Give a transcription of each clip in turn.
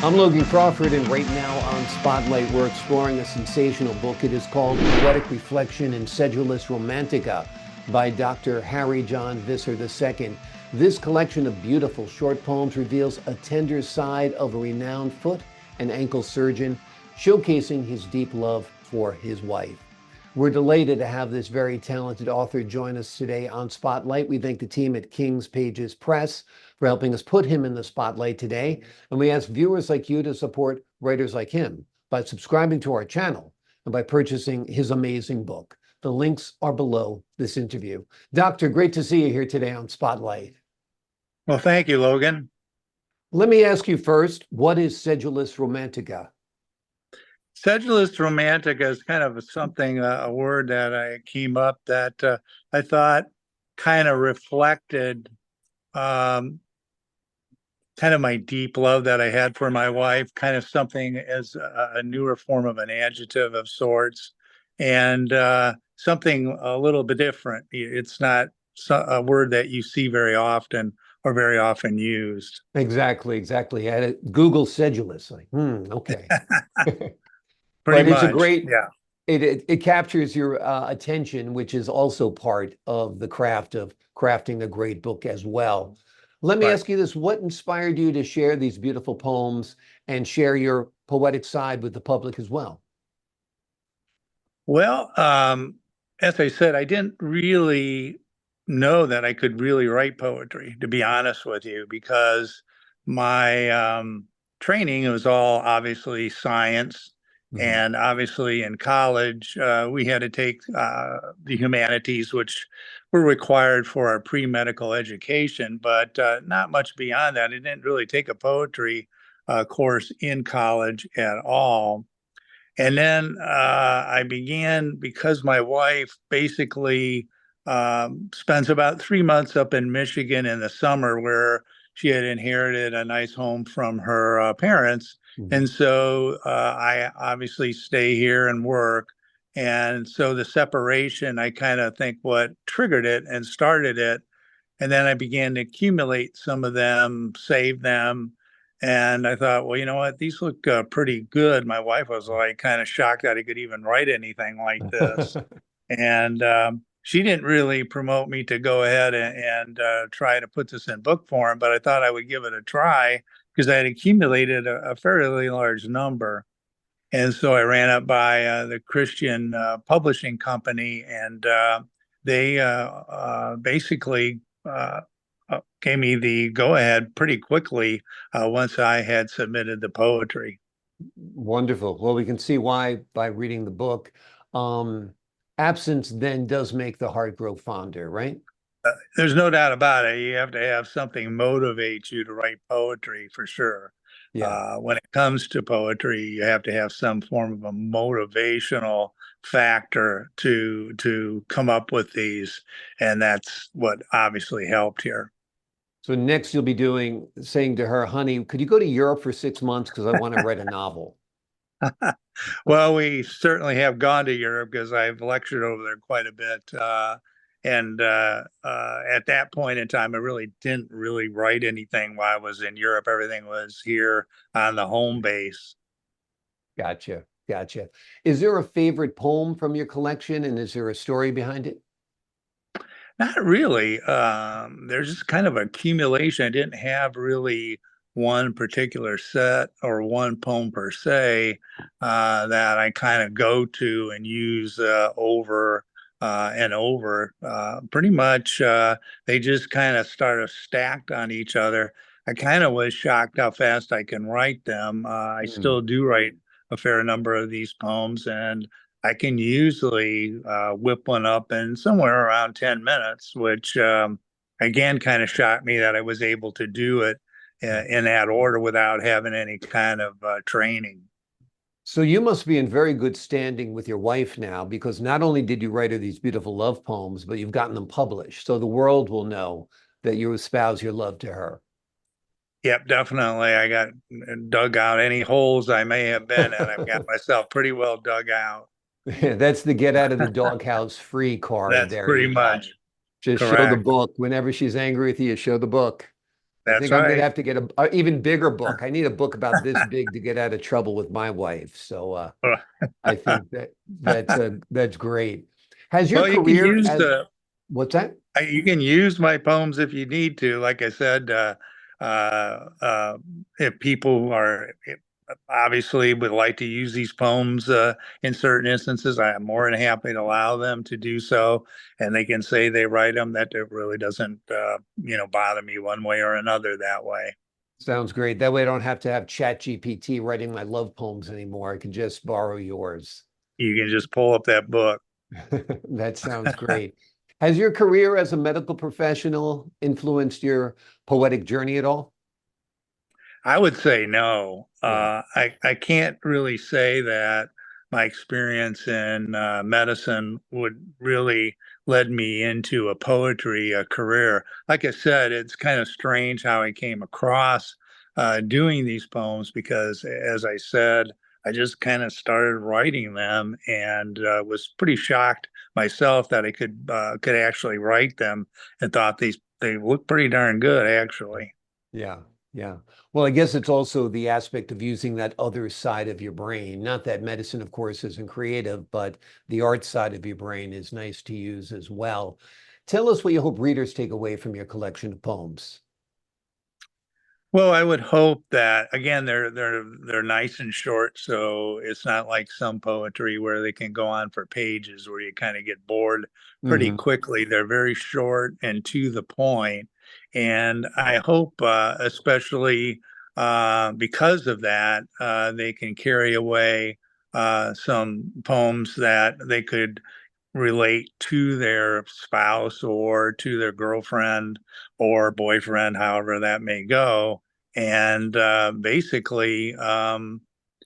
I'm Logan Crawford, and right now on Spotlight, we're exploring a sensational book. It is called Poetic Reflection and Sedulous Romantica by Dr. Harry John Visser II. This collection of beautiful short poems reveals a tender side of a renowned foot and ankle surgeon, showcasing his deep love for his wife. We're delighted to have this very talented author join us today on Spotlight. We thank the team at King's Pages Press for helping us put him in the spotlight today. And we ask viewers like you to support writers like him by subscribing to our channel and by purchasing his amazing book. The links are below this interview. Doctor, great to see you here today on Spotlight. Well, thank you, Logan. Let me ask you first, what is Sedulous Romantica? Sedulous Romantica is kind of something, a word that I came up that I thought kind of reflected kind of my deep love that I had for my wife, kind of something as a newer form of an adjective of sorts, and something a little bit different. It's not a word that you see very often or very often used. Exactly. I had to Google sedulous. Okay. Pretty But it's a much, great, yeah. it captures your attention, which is also part of the craft of crafting a great book as well. Let me Right. ask you this, what inspired you to share these beautiful poems and share your poetic side with the public as well? Well, as I said, I didn't really know that I could really write poetry, to be honest with you, because my training was all obviously science. Mhm. And obviously in college, we had to take the humanities, which were required for our pre-medical education, but not much beyond that. I didn't really take a poetry course in college at all. And then I began because my wife basically spends about 3 months up in Michigan in the summer, where she had inherited a nice home from her parents. Mhm. And so I obviously stay here and work. And so the separation, I kind of think what triggered it and started it. And then I began to accumulate some of them, save them. And I thought, well, you know what? These look pretty good. My wife was like kind of shocked that I could even write anything like this. And she didn't really promote me to go ahead and try to put this in book form, but I thought I would give it a try because I had accumulated a fairly large number. And so I ran up by the Christian publishing company, and they basically gave me the go ahead pretty quickly once I had submitted the poetry. Wonderful. Well, we can see why by reading the book. Um, Absence then does make the heart grow fonder, right? There's no doubt about it. You have to have something motivate you to write poetry for sure. Yeah. When it comes to poetry, you have to have some form of a motivational factor to come up with these, and that's what obviously helped here. So next you'll be saying to her, honey, could you go to Europe for 6 months? Because I want to write a novel. Well, we certainly have gone to Europe because I've lectured over there quite a bit. And at that point in time, I really didn't really write anything while I was in Europe. Everything was here on the home base. Gotcha. Is there a favorite poem from your collection, and is there a story behind it? Not really. There's just kind of accumulation. I didn't have really one particular set or one poem per se that I kind of go to and use over and over. Pretty much, they just kind of started stacked on each other. I kind of was shocked how fast I can write them. I Hmm. still do write a fair number of these poems, and I can usually whip one up in somewhere around 10 minutes, which again kind of shocked me that I was able to do it in that order without having any kind of training. So you must be in very good standing with your wife now, because not only did you write her these beautiful love poems, but you've gotten them published. So the world will know that you espouse your love to her. Yep, definitely. I got dug out any holes I may have been in. I've got myself pretty well dug out. That's the get out of the doghouse free card That's there pretty you go. much Just show the correct. book. Whenever she's angry with you, show the book. I That's think I'm going to right. have to get a even bigger book. I need a book about this big to get out of trouble with my wife. So I think that's great. Has your Well, you can career use as what's that? you can use my poems if you need to. Like I said, if people are obviously would like to use these poems in certain instances, I am more than happy to allow them to do so, and they can say they write them. That it really doesn't, bother me one way or another that way. Sounds great. That way I don't have to have Chat GPT writing my love poems anymore. I can just borrow yours. You can just pull up that book. That sounds great. Has your career as a medical professional influenced your poetic journey at all? I would say no. Yeah. I can't really say that my experience in medicine would really led me into a poetry career. Like I said, it's kind of strange how I came across doing these poems because, as I said, I just kind of started writing them and was pretty shocked myself that I could actually write them and thought they look pretty darn good actually. Yeah, yeah. Well, I guess it's also the aspect of using that other side of your brain. Not that medicine, of course, isn't creative, but the art side of your brain is nice to use as well. Tell us what you hope readers take away from your collection of poems. Well, I would hope that again they're nice and short, so it's not like some poetry where they can go on for pages where you kind of get bored pretty Hmm. quickly. They're very short and to the point, and I hope, especially because of that, they can carry away some poems that they could relate to their spouse or to their girlfriend or boyfriend, however that may go, and basically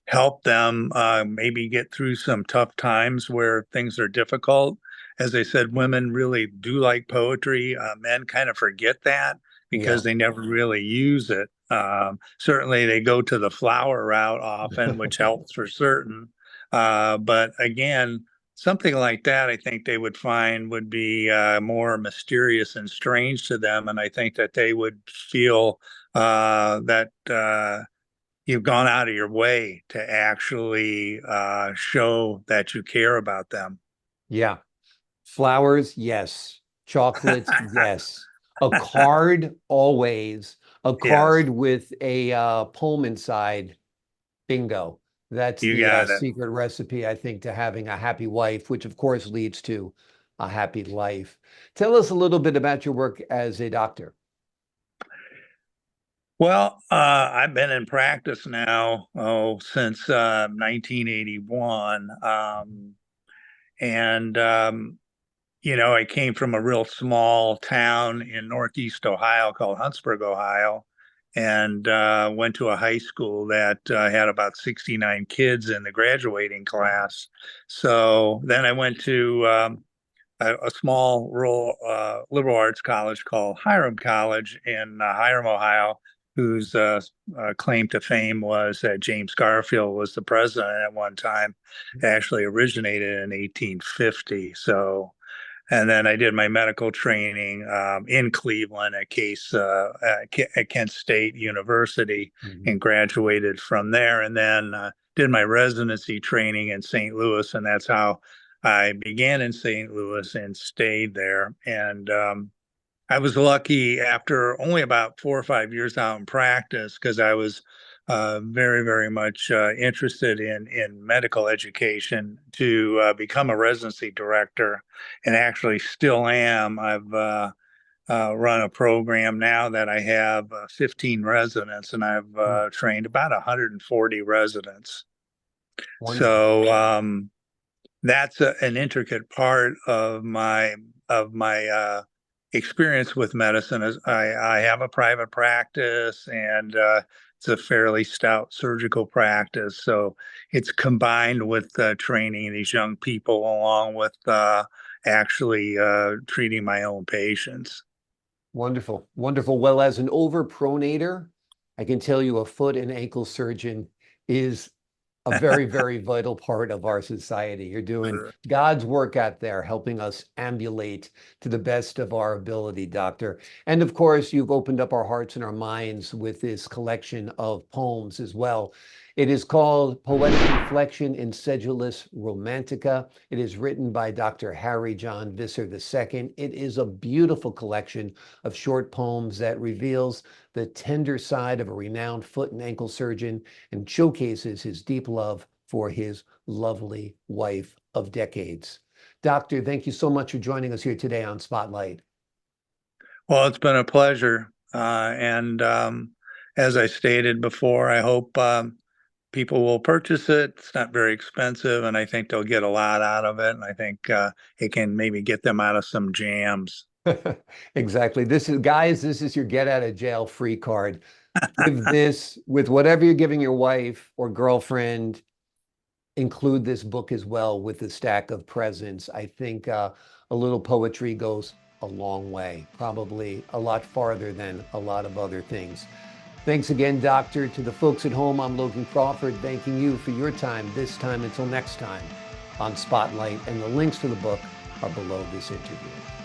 help them maybe get through some tough times where things are difficult. As I said, women really do like poetry. Men kind of forget that because Yeah. they never really use it. Certainly, they go to the flower route often, which helps for certain. But again, something like that, I think they would find would be more mysterious and strange to them, and I think that they would feel that you've gone out of your way to actually show that you care about them. Yeah. Flowers, yes. Chocolates, yes. A card, always. A Yes, card with a poem inside. Bingo. That's you the got it. secret recipe, I think, to having a happy wife, which of course leads to a happy life. Tell us a little bit about your work as a doctor. Well, I've been in practice now, since 1981. And I came from a real small town in Northeast Ohio called Huntsburg, Ohio, and went to a high school that had about 69 kids in the graduating class. So then I went to a small rural liberal arts college called Hiram College in Hiram, Ohio, whose claim to fame was that James Garfield was the president at one time. It actually originated in 1850. So, and then I did my medical training in Cleveland at Kent State University Mhm. and graduated from there. And then did my residency training in St. Louis, and that's how I began in St. Louis and stayed there. And I was lucky after only about 4 or 5 years out in practice because I was very, very much interested in medical education to become a residency director, and actually still am. I've run a program now that I have 15 residents, and I've Mm. trained about 140 residents. Wonderful. So that's an intricate part of my experience with medicine. Is I have a private practice, and it's a fairly stout surgical practice. So it's combined with training these young people along with actually treating my own patients. Wonderful. Wonderful. Well, as an overpronator, I can tell you a foot and ankle surgeon is a very, very vital part of our society. You're doing God's work out there, helping us ambulate to the best of our ability, Doctor. And of course, you've opened up our hearts and our minds with this collection of poems as well. It is called Poetic Reflection in Sedulous Romantica. It is written by Dr. Harry John Visser II. It is a beautiful collection of short poems that reveals the tender side of a renowned foot and ankle surgeon and showcases his deep love for his lovely wife of decades. Doctor, thank you so much for joining us here today on Spotlight. Well, it's been a pleasure. And as I stated before, I hope people will purchase it. It's not very expensive, and I think they'll get a lot out of it. And I think it can maybe get them out of some jams. Exactly. Guys, this is your get out of jail free card. Give this with whatever you're giving your wife or girlfriend, include this book as well with the stack of presents. I think a little poetry goes a long way, probably a lot farther than a lot of other things. Thanks again, Doctor. To the folks at home, I'm Logan Crawford, thanking you for your time this time until next time on Spotlight, and the links to the book are below this interview.